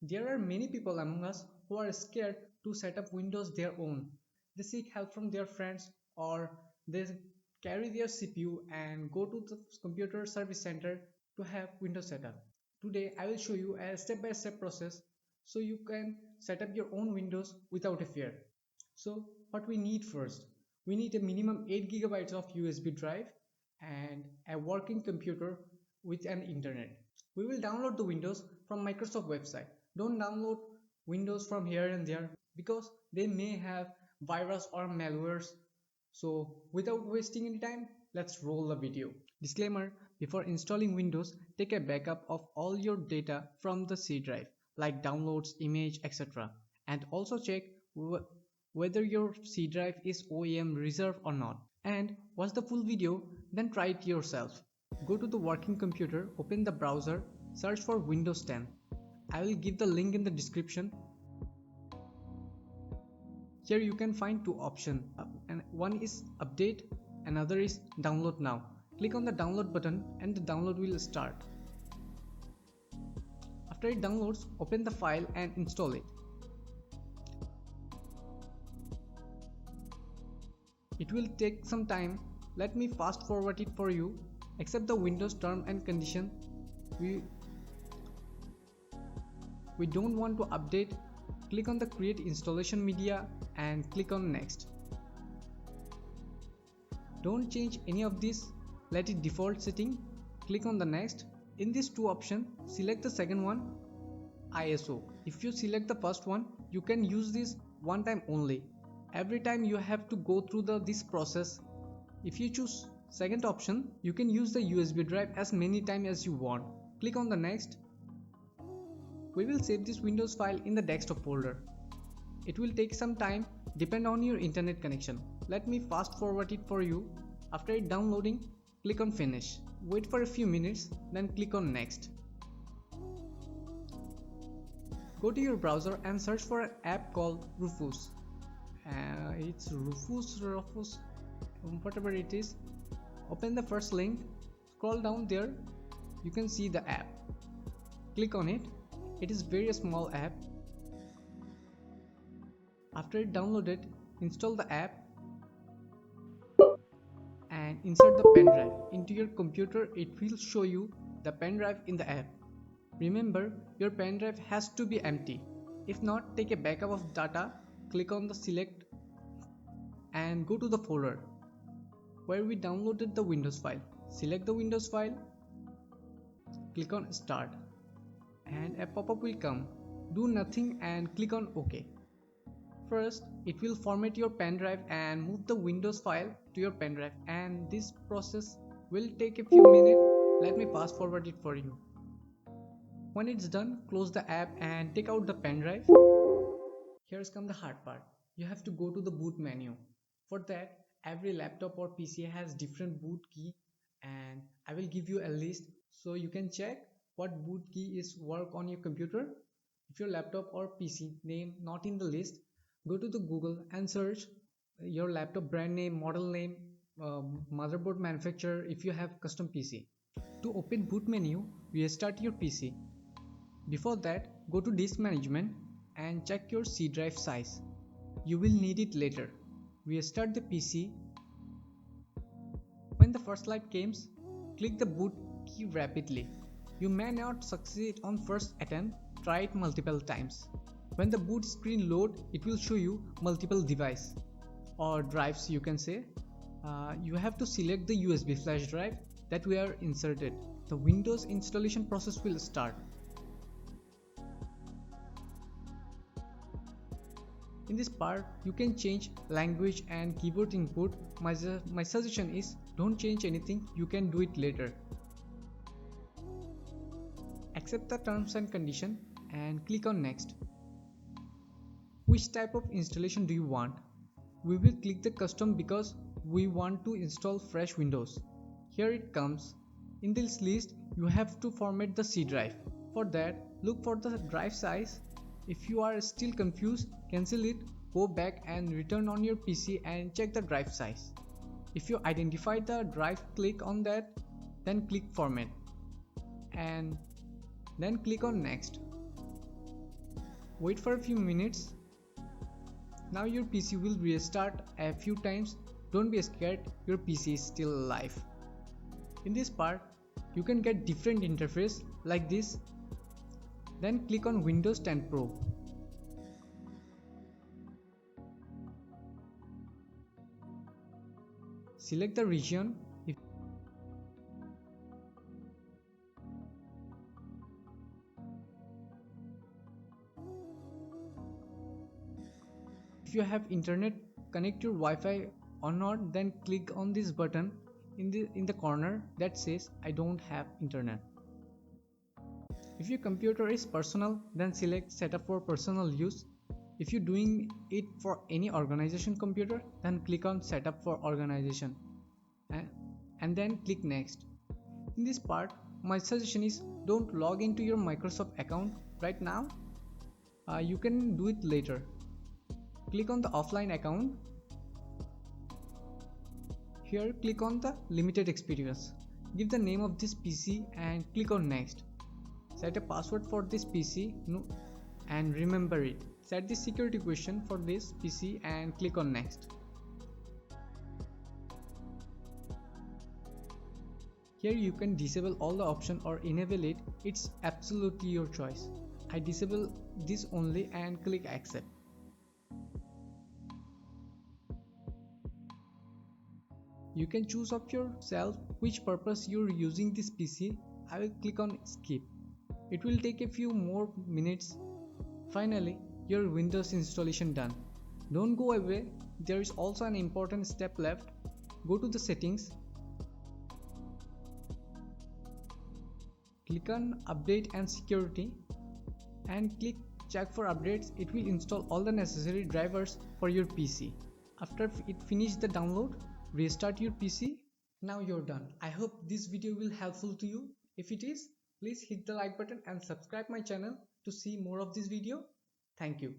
There are many people among us who are scared to set up Windows their own. They seek help from their friends or they carry their CPU and go to the computer service center to have Windows setup. Today I will show you a step-by-step process so you can set up your own Windows without a fear. So what we need first, we need a minimum 8 gigabytes of USB drive and a working computer with an internet. We will download the Windows from Microsoft website. Don't download Windows from here and there because they may have virus or malwares. So without wasting any time, let's roll the video. Disclaimer: before installing Windows, take a backup of all your data from the C drive like downloads, image, etc. And also check whether your C drive is OEM reserved or not. And watch the full video, then try it yourself. Go to the working computer, open the browser, search for Windows 10. I will give the link in the description. Here you can find two options, and one is update, another is download now. Click on the download button and the download will start. After it downloads, open the file and install it. It will take some time. Let me fast forward it for you. Accept the Windows term and condition. We don't want to update. Click on the create installation media and click on next. Don't change any of this, let it default setting. Click on the next. In these two options, select the second one, ISO. If you select the first one, you can use this one time only. Every time you have to go through this process. If you choose second option, you can use the USB drive as many times as you want. Click on the next. We will save this Windows file in the desktop folder. It will take some time, depend on your internet connection. Let me fast forward it for you. After it downloading, click on finish. Wait for a few minutes, then click on next. Go to your browser and search for an app called Rufus. It's Rufus, whatever it is. Open the first link, scroll down there, you can see the app. Click on it. It is very small app. After it downloaded, install the app and insert the pen drive into your computer. It will show you the pen drive in the app. Remember, your pen drive has to be empty. If not, take a backup of data. Click on the select and go to the folder where we downloaded the Windows file. Select the Windows file, click on start and a pop-up will come. Do nothing and click on OK. First, it will format your pen drive and move the Windows file to your pen drive, and this process will take a few minutes. Let me fast forward it for you. When it's done, close the app and take out the pen drive. Here's come the hard part. You have to go to the boot menu. For that, every laptop or PC has different boot key, and I will give you a list so you can check what boot key is work on your computer. If your laptop or PC name not in the list, go to the Google and search your laptop brand name, model name, motherboard manufacturer if you have custom PC. To open boot menu, restart your PC. Before that, go to disk management and check your C drive size. You will need it later. Restart the PC. When the first light comes, click the boot key rapidly. You may not succeed on first attempt, try it multiple times. When the boot screen load, it will show you multiple device or drives you can say. You have to select the USB flash drive that we are inserted. The Windows installation process will start. In this part, you can change language and keyboard input. My suggestion is don't change anything, you can do it later. Accept the terms and condition and click on next. Which type of installation do you want? We will click the custom because we want to install fresh Windows. Here it comes. In this list, you have to format the C drive. For that, look for the drive size. If you are still confused, cancel it, go back and return on your PC and check the drive size. If you identify the drive, click on that, then click format and then click on next. Wait for a few minutes. Now your PC will restart a few times. Don't be scared, your PC is still alive. In this part, you can get different interface like this. Then click on Windows 10 Pro. Select the region. If you have internet, connect your Wi-Fi or not, then click on this button in the corner that says I don't have internet. If your computer is personal, then select setup for personal use. If you're doing it for any organization computer, then click on setup for organization and then click next. In this part, my suggestion is don't log into your Microsoft account right now. You can do it later. Click on the offline account. Here click on the limited experience. Give the name of this PC and click on next. Set a password for this PC and remember it. Set the security question for this PC and click on next. Here you can disable all the options or enable it. It's absolutely your choice. I disable this only and click accept. You can choose of yourself which purpose you're using this PC. I will click on skip. It will take a few more minutes. Finally, your Windows installation done. Don't go away, there is also an important step left. Go to the settings. Click on update and security and click check for updates. It will install all the necessary drivers for your PC. After it finishes the download, restart your PC. Now you're done. I hope this video will helpful to you. If it is, please hit the like button and subscribe my channel to see more of this video. Thank you.